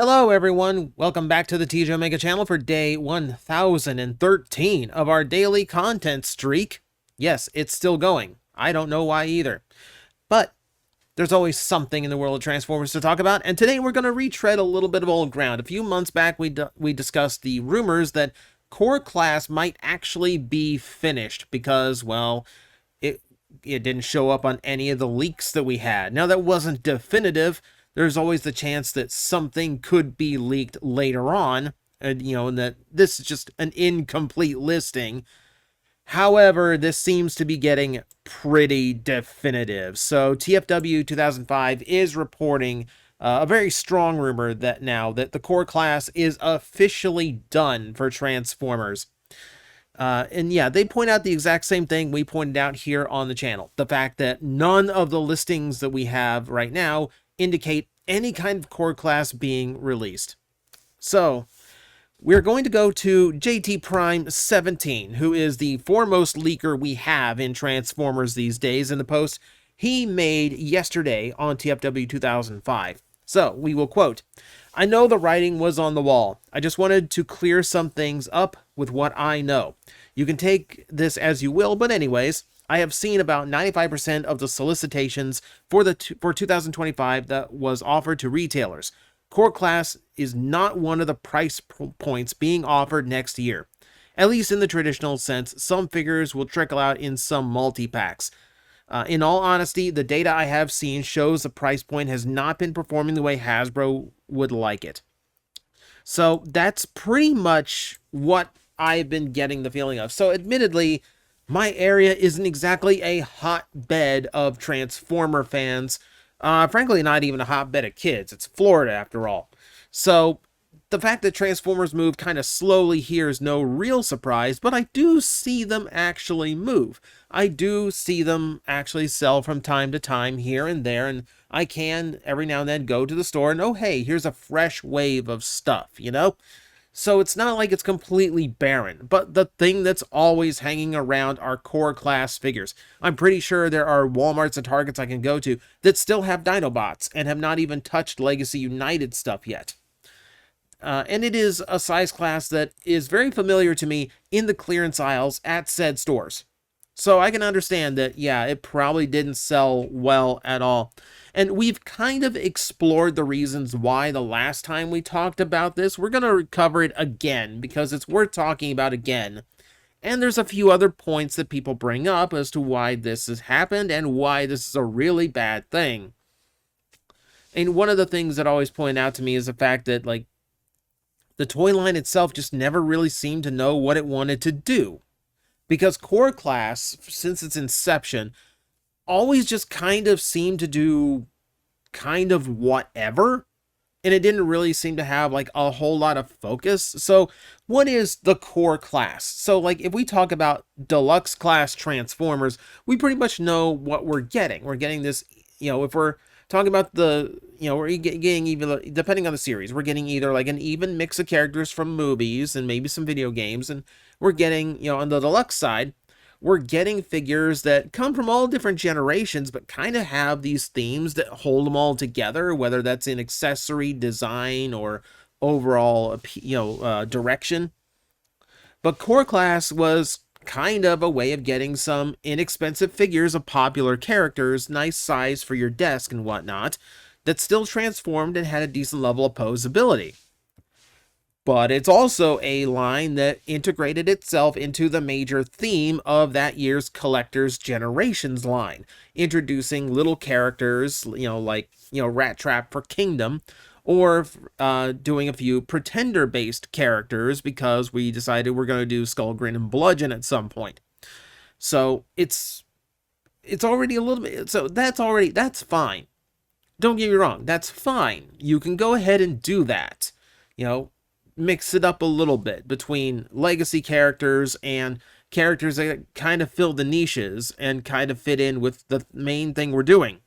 Hello everyone, welcome back to the TJOmega channel for day 1013 of our daily content streak. Yes, it's still going. I don't know why either. But there's always something in the world of Transformers to talk about, and today we're going to retread a little bit of old ground. A few months back we discussed the rumors that Core Class might actually be finished because, well, it didn't show up on any of the leaks that we had. Now, that wasn't definitive. There's always the chance that something could be leaked later on, and that this is just an incomplete listing. However, this seems to be getting pretty definitive. So TFW 2005 is reporting a very strong rumor that the core class is officially done for Transformers. And yeah, they point out the exact same thing we pointed out here on the channel. The fact that none of the listings that we have right now indicate any kind of core class being released. So we're going to go to JT Prime 17, who is the foremost leaker we have in Transformers these days, in the post he made yesterday on TFW 2005. So we will quote, "I know the writing was on the wall. I just wanted to clear some things up with what I know. You can take this as you will, but anyways, I have seen about 95% of the solicitations for 2025 that was offered to retailers. Core Class is not one of the price points being offered next year. At least in the traditional sense, some figures will trickle out in some multi-packs. In all honesty, the data I have seen shows the price point has not been performing the way Hasbro would like it." So that's pretty much what I've been getting the feeling of. So admittedly, my area isn't exactly a hotbed of Transformer fans. Frankly, not even a hotbed of kids. It's Florida, after all. So the fact that Transformers move kind of slowly here is no real surprise, but I do see them actually move. I do see them actually sell from time to time here and there, and I can every now and then go to the store and, oh, hey, here's a fresh wave of stuff, So it's not like it's completely barren, but the thing that's always hanging around are core class figures. I'm pretty sure there are Walmarts and Targets I can go to that still have Dinobots and have not even touched Legacy United stuff yet. And it is a size class that is very familiar to me in the clearance aisles at said stores. So I can understand that, yeah, it probably didn't sell well at all. And we've kind of explored the reasons why the last time we talked about this. We're going to cover it again because it's worth talking about again. And there's a few other points that people bring up as to why this has happened and why this is a really bad thing. And one of the things that always point out to me is the fact that, the toy line itself just never really seemed to know what it wanted to do. Because Core Class, since its inception, always just kind of seemed to do kind of whatever, and it didn't really seem to have a whole lot of focus. So what is the Core Class? So if we talk about deluxe class Transformers, we pretty much know what we're getting. We're getting this, if we're talking about we're getting even, depending on the series, we're getting either an even mix of characters from movies and maybe some video games, and we're getting, on the deluxe side, we're getting figures that come from all different generations, but kind of have these themes that hold them all together, whether that's in accessory design or overall, direction. But Core Class was kind of a way of getting some inexpensive figures of popular characters, nice size for your desk and whatnot, that still transformed and had a decent level of posability. But it's also a line that integrated itself into the major theme of that year's Collector's Generations line, introducing little characters, Rat Trap for Kingdom, or doing a few Pretender-based characters because we decided we're going to do Skull, Grin, and Bludgeon at some point. So it's already a little bit, so that's fine. Don't get me wrong, that's fine. You can go ahead and do that. Mix it up a little bit between legacy characters and characters that kind of fill the niches and kind of fit in with the main thing we're doing.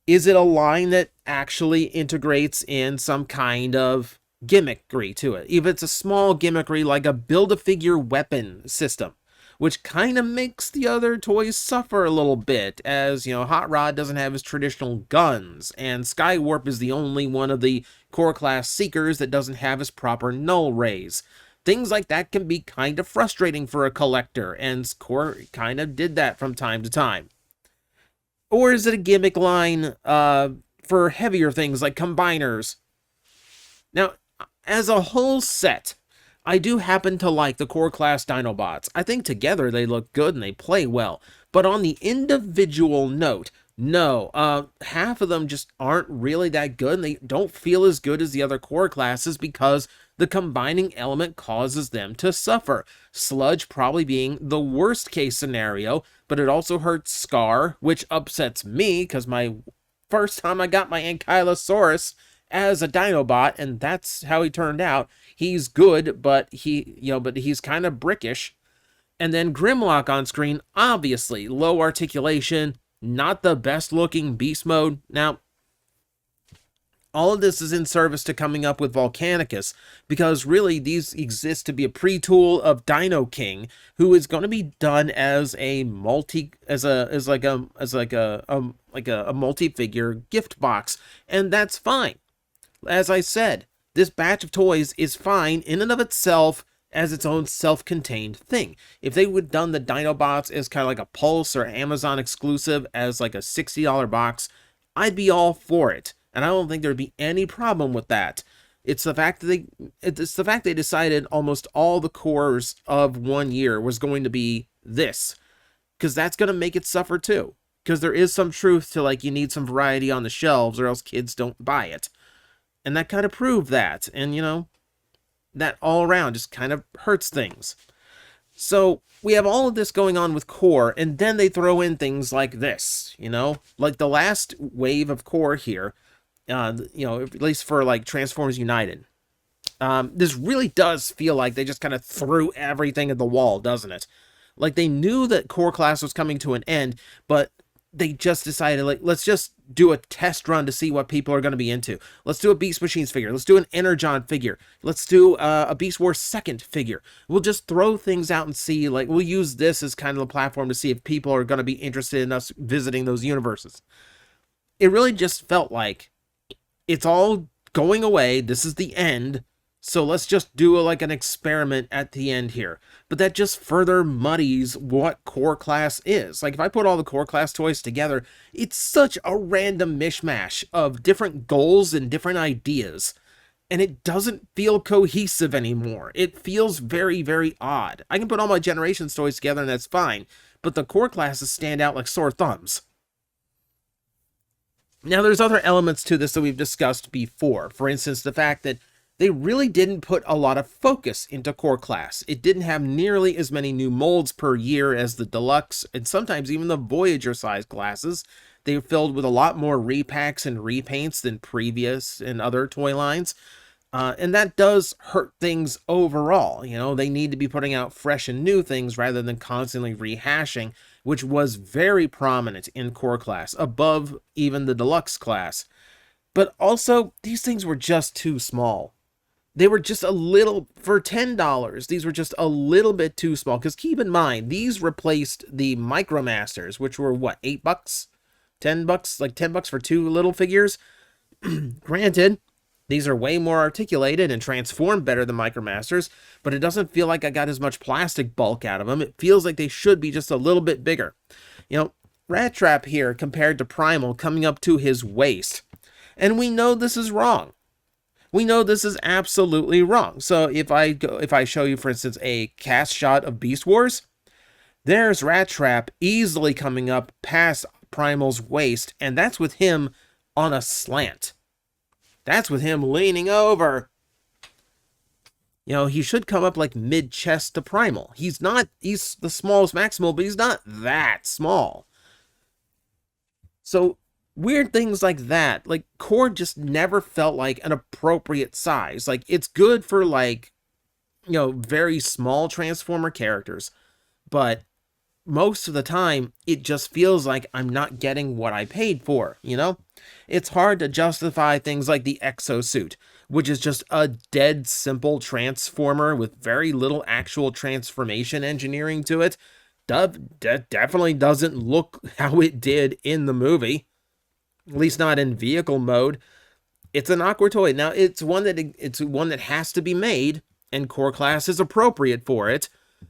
Is it a line that actually integrates in some kind of gimmickry to it? If it's a small gimmickry like a Build-A-Figure weapon system, which kind of makes the other toys suffer a little bit, as, you know, Hot Rod doesn't have his traditional guns, and Skywarp is the only one of the core class Seekers that doesn't have his proper null rays. Things like that can be kind of frustrating for a collector, and Core kind of did that from time to time. Or is it a gimmick line for heavier things like combiners? Now, as a whole set, I do happen to like the core class Dinobots. I think together they look good and they play well. But on the individual note, no, half of them just aren't really that good, and they don't feel as good as the other core classes because the combining element causes them to suffer. Sludge probably being the worst case scenario, but it also hurts Scar, which upsets me because my first time I got my Ankylosaurus as a Dinobot, and that's how he turned out. He's good, but he's kind of brickish. And then Grimlock on screen, obviously low articulation, not the best looking beast mode. Now, all of this is in service to coming up with Volcanicus, because really these exist to be a pre-tool of Dino King, who is going to be done as a multi-figure gift box, and that's fine. As I said, this batch of toys is fine in and of itself as its own self-contained thing. If they would have done the Dinobots as kind of like a Pulse or Amazon exclusive as like a $60 box, I'd be all for it. And I don't think there'd be any problem with that. It's the fact that they decided almost all the cores of 1 year was going to be this, because that's going to make it suffer too. Because there is some truth to, like, you need some variety on the shelves or else kids don't buy it. And that kind of proved that. And, you know, that all around just kind of hurts things. So we have all of this going on with Core, and then they throw in things like this, you know, like the last wave of Core here, you know, at least for like Transformers United. This really does feel like they just kind of threw everything at the wall, doesn't it? Like they knew that Core class was coming to an end, but they just decided, like, let's just do a test run to see what people are going to be into. Let's do a Beast Machines figure. Let's do an Energon figure. Let's do a Beast Wars second figure. We'll just throw things out and see, like, we'll use this as kind of a platform to see if people are going to be interested in us visiting those universes. It really just felt like it's all going away. This is the end. So let's just do like an experiment at the end here. But that just further muddies what core class is. Like if I put all the core class toys together, it's such a random mishmash of different goals and different ideas. And it doesn't feel cohesive anymore. It feels very, very odd. I can put all my Generations toys together and that's fine. But the core classes stand out like sore thumbs. Now there's other elements to this that we've discussed before. For instance, the fact that they really didn't put a lot of focus into core class. It didn't have nearly as many new molds per year as the Deluxe, and sometimes even the Voyager-sized classes. They were filled with a lot more repacks and repaints than previous and other toy lines. And that does hurt things overall. You know, they need to be putting out fresh and new things rather than constantly rehashing, which was very prominent in core class, above even the Deluxe class. But also, these things were just too small. They were just a little, for $10, these were just a little bit too small. Because keep in mind, these replaced the Micromasters, which were, what, $8? $10? Like $10 for two little figures? Granted, these are way more articulated and transform better than Micromasters, but it doesn't feel like I got as much plastic bulk out of them. It feels like they should be just a little bit bigger. You know, Rat Trap here compared to Primal coming up to his waist. And we know this is wrong. We know this is absolutely wrong. So if I show you, for instance, a cast shot of Beast Wars, there's Rat Trap easily coming up past Primal's waist, and that's with him on a slant. That's with him leaning over. You know, he should come up like mid-chest to Primal. He's the smallest Maximal, but he's not that small. So weird things like that, like Core just never felt like an appropriate size. Like it's good for like, you know, very small Transformer characters, but most of the time it just feels like I'm not getting what I paid for, you know? It's hard to justify things like the Exo Suit, which is just a dead simple transformer with very little actual transformation engineering to it, definitely doesn't look how it did in the movie, at least not in vehicle mode. It's an awkward toy. Now, it's one that has to be made, and Core Class is appropriate for it,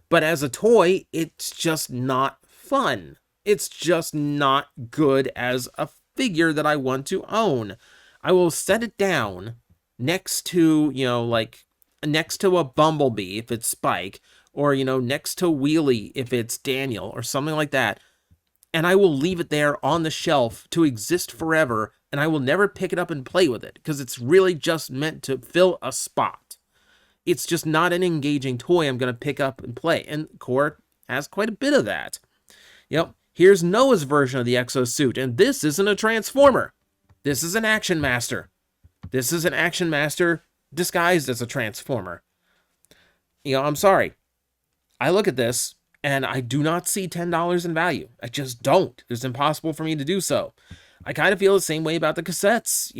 but as a toy, it's just not fun. It's just not good as a figure that I want to own. I will set it down next to, next to a Bumblebee if it's Spike, or, next to Wheelie if it's Daniel, or something like that, and I will leave it there on the shelf to exist forever, and I will never pick it up and play with it, because it's really just meant to fill a spot. It's just not an engaging toy I'm going to pick up and play, and Core has quite a bit of that. Here's Noah's version of the Exo Suit, and this isn't a Transformer. This is an Action Master. This is an Action Master disguised as a Transformer. I'm sorry. I look at this, and I do not see $10 in value. I just don't. It's impossible for me to do so. I kind of feel the same way about the cassettes.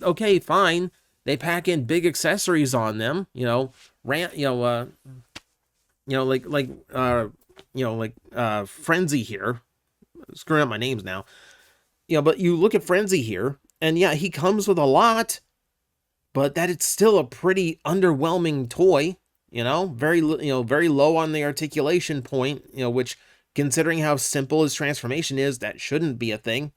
Okay, fine. They pack in big accessories on them. Frenzy here. Screwing up my names now. But you look at Frenzy here, and yeah, he comes with a lot, but that it's still a pretty underwhelming toy. Very low on the articulation point. Which, considering how simple his transformation is, that shouldn't be a thing.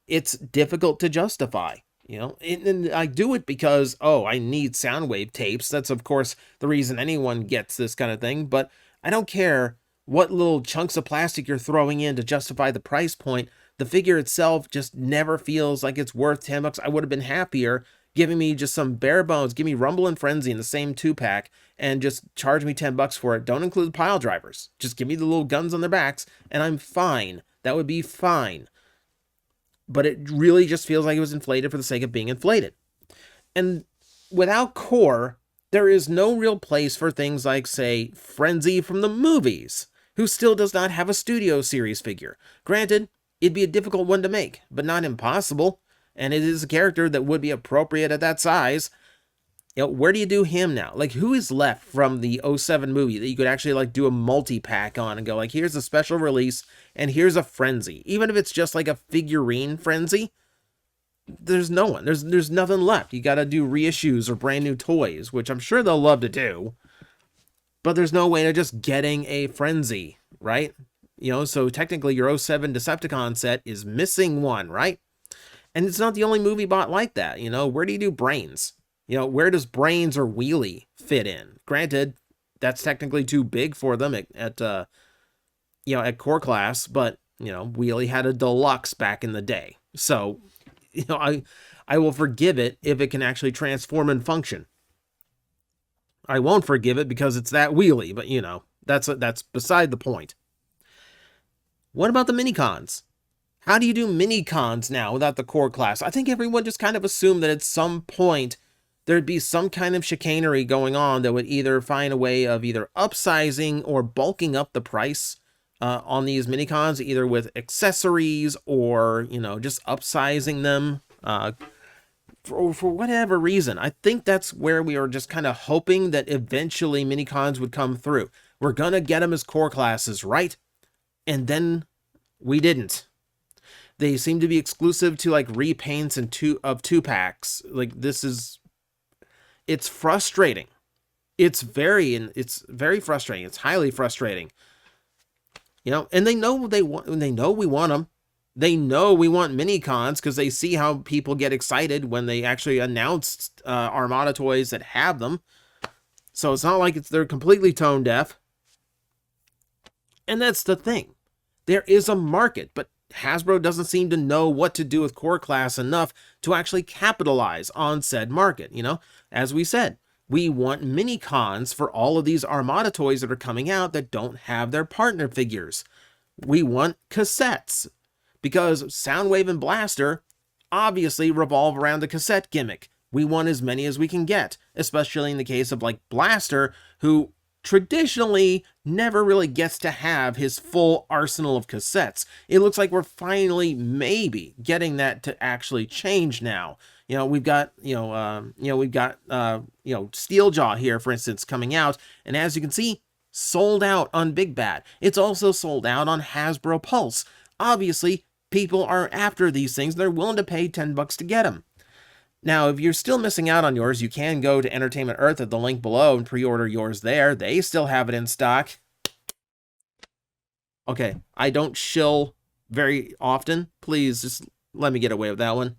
It's difficult to justify. And I do it because, I need Soundwave tapes. That's, of course, the reason anyone gets this kind of thing. But I don't care what little chunks of plastic you're throwing in to justify the price point. The figure itself just never feels like it's worth $10. I would have been happier giving me just some bare bones. Give me Rumble and Frenzy in the same 2-pack and just charge me $10 for it. Don't include the pile drivers. Just give me the little guns on their backs and I'm fine. That would be fine. But it really just feels like it was inflated for the sake of being inflated. And without Core, there is no real place for things like, say, Frenzy from the movies, who still does not have a Studio Series figure. Granted, it'd be a difficult one to make, but not impossible, and it is a character that would be appropriate at that size. Where do you do him now? Who is left from the 07 movie that you could actually, do a multi-pack on and go, here's a special release, and here's a Frenzy. Even if it's just a figurine Frenzy, there's no one. There's nothing left. You gotta do reissues or brand new toys, which I'm sure they'll love to do. But there's no way to just getting a Frenzy, right? So technically your 07 Decepticon set is missing one, right? And it's not the only movie bot like that. Where do you do Brains? Where does Brains or Wheelie fit in? Granted, that's technically too big for them at Core Class, but, Wheelie had a deluxe back in the day. So, I will forgive it if it can actually transform and function. I won't forgive it because it's that Wheelie, but, that's beside the point. What about the Minicons? How do you do Minicons now without the Core Class? I think everyone just kind of assumed that at some point there'd be some kind of chicanery going on that would either find a way of either upsizing or bulking up the price on these Minicons, either with accessories or, just upsizing them for whatever reason. I think that's where we are just kind of hoping that eventually Minicons would come through. We're going to get them as Core Classes, right? And then we didn't. They seem to be exclusive to repaints and 2-packs. It's frustrating. It's very frustrating. It's highly frustrating. And they know we want them. They know we want Minicons because they see how people get excited when they actually announce Armada toys that have them. So it's not like they're completely tone deaf. And that's the thing. There is a market, but Hasbro doesn't seem to know what to do with Core Class enough to actually capitalize on said market. As we said, we want Minicons for all of these Armada toys that are coming out that don't have their partner figures. We want cassettes, because Soundwave and Blaster obviously revolve around the cassette gimmick. We want as many as we can get, especially in the case of Blaster, who traditionally never really gets to have his full arsenal of cassettes. It looks like we're finally maybe getting that to actually change now. We've got, we've got, Steeljaw here, for instance, coming out. And as you can see, sold out on Big Bad. It's also sold out on Hasbro Pulse. Obviously, people are after these things. They're willing to pay $10 to get them. Now, if you're still missing out on yours, you can go to Entertainment Earth at the link below and pre-order yours there. They still have it in stock. Okay, I don't shill very often. Please just let me get away with that one.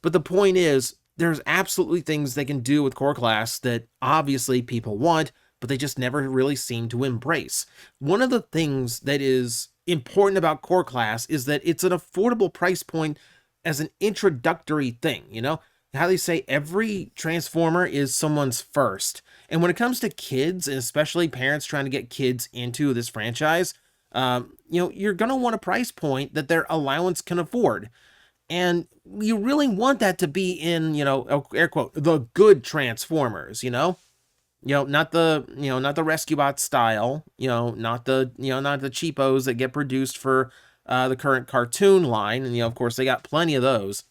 But the point is, there's absolutely things they can do with Core Class that obviously people want, but they just never really seem to embrace. One of the things that is important about Core Class is that it's an affordable price point as an introductory thing, how they say every Transformer is someone's first. And when it comes to kids, and especially parents trying to get kids into this franchise, you're going to want a price point that their allowance can afford. And you really want that to be in, air quote, the good Transformers, not the Rescue Bot style, not the cheapos that get produced for the current cartoon line. And, of course, they got plenty of those.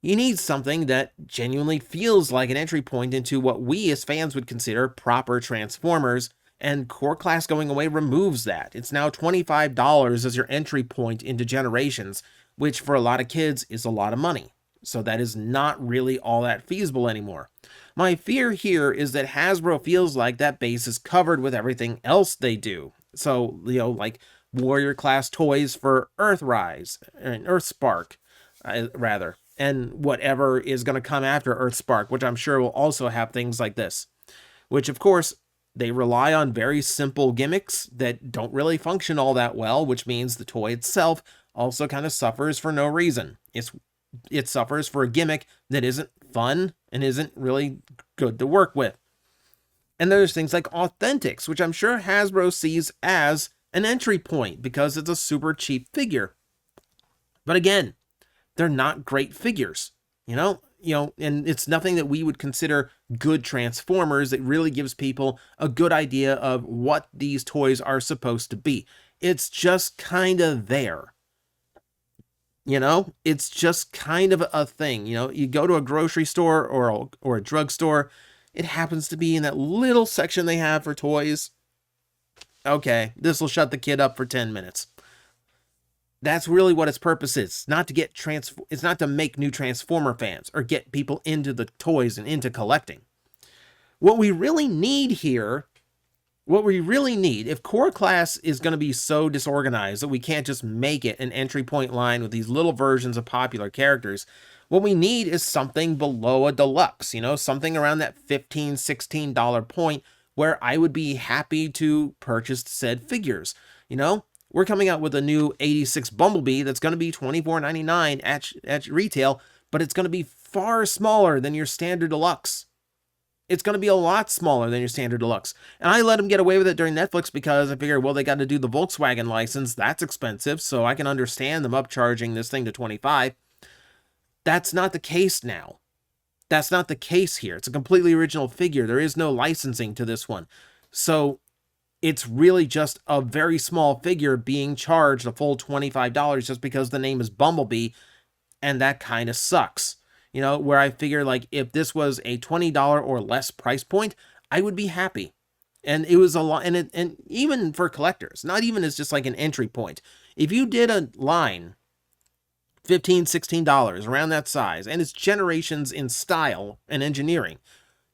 You need something that genuinely feels like an entry point into what we as fans would consider proper Transformers, and Core Class going away removes that. It's now $25 as your entry point into Generations, which for a lot of kids is a lot of money. So that is not really all that feasible anymore. My fear here is that Hasbro feels like that base is covered with everything else they do. So, like Warrior Class toys for Earthrise, and Earthspark, rather, and whatever is going to come after Earthspark, which I'm sure will also have things like this. Which, of course, they rely on very simple gimmicks that don't really function all that well, which means the toy itself also kind of suffers for no reason. It suffers for a gimmick that isn't fun and isn't really good to work with. And there's things like Authentics, which I'm sure Hasbro sees as an entry point because it's a super cheap figure. But again, they're not great figures, and it's nothing that we would consider good Transformers that really gives people a good idea of what these toys are supposed to be. It's just kind of there. It's just kind of a thing. You go to a grocery store or a drugstore, it happens to be in that little section they have for toys. Okay, this will shut the kid up for 10 minutes. That's really what its purpose is. It's not to make new Transformer fans or get people into the toys and into collecting. What we really need here, if Core Class is going to be so disorganized that we can't just make it an entry point line with these little versions of popular characters, what we need is something below a deluxe, something around that $15, $16 point where I would be happy to purchase said figures, We're coming out with a new 86 Bumblebee that's going to be $24.99 at retail, but it's going to be far smaller than your standard deluxe. It's going to be a lot smaller than your standard deluxe. And I let them get away with it during Netflix because I figured, well, they got to do the Volkswagen license. That's expensive, so I can understand them upcharging this thing to $25. That's not the case now. That's not the case here. It's a completely original figure. There is no licensing to this one. So it's really just a very small figure being charged a full $25 just because the name is Bumblebee, and that kind of sucks. Where I figure, like, if this was a $20 or less price point, I would be happy. And it was a lot, and even for collectors, not even as just like an entry point. If you did a line, $15, $16, around that size, and it's Generations in style and engineering,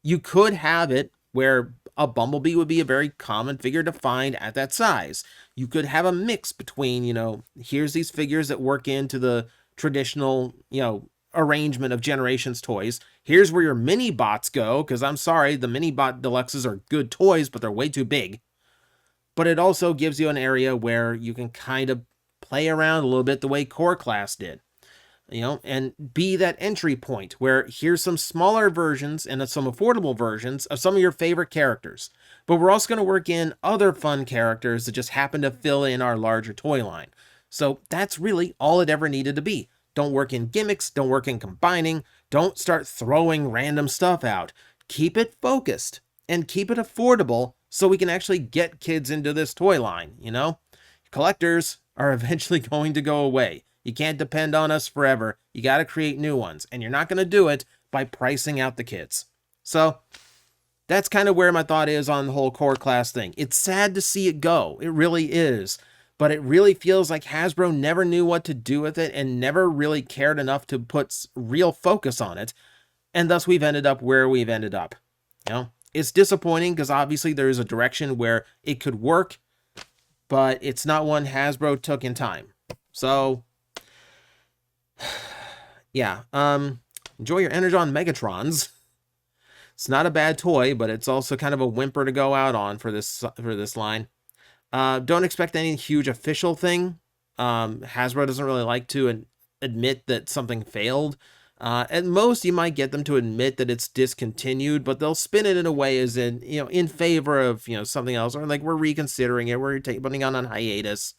you could have it where a Bumblebee would be a very common figure to find at that size. You could have a mix between, here's these figures that work into the traditional, arrangement of Generations toys. Here's where your Minibots go, because I'm sorry, the Minibot Deluxes are good toys, but they're way too big. But it also gives you an area where you can kind of play around a little bit the way Core Class did. And be that entry point where here's some smaller versions and some affordable versions of some of your favorite characters. But we're also going to work in other fun characters that just happen to fill in our larger toy line. So that's really all it ever needed to be. Don't work in gimmicks, don't work in combining, don't start throwing random stuff out. Keep it focused and keep it affordable so we can actually get kids into this toy line, Collectors are eventually going to go away. You can't depend on us forever. You got to create new ones, and you're not going to do it by pricing out the kids. So that's kind of where my thought is on the whole core class thing. It's sad to see it go. It really is. But it really feels like Hasbro never knew what to do with it and never really cared enough to put real focus on it. And thus we've ended up where we've ended up. You know, it's disappointing because obviously there is a direction where it could work, but it's not one Hasbro took in time. So, yeah, enjoy your Energon Megatrons. It's not a bad toy, but it's also kind of a whimper to go out on for this line. Don't expect any huge official thing. Hasbro doesn't really like to admit that something failed. At most, you might get them to admit that it's discontinued, but they'll spin it in a way as in, in favor of, something else, or like we're reconsidering it, we're putting on hiatus.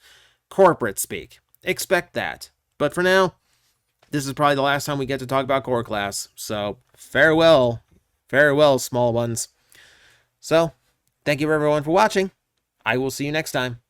Corporate speak. Expect that. But for now, this is probably the last time we get to talk about core class. So farewell. Farewell, small ones. So, thank you everyone for watching. I will see you next time.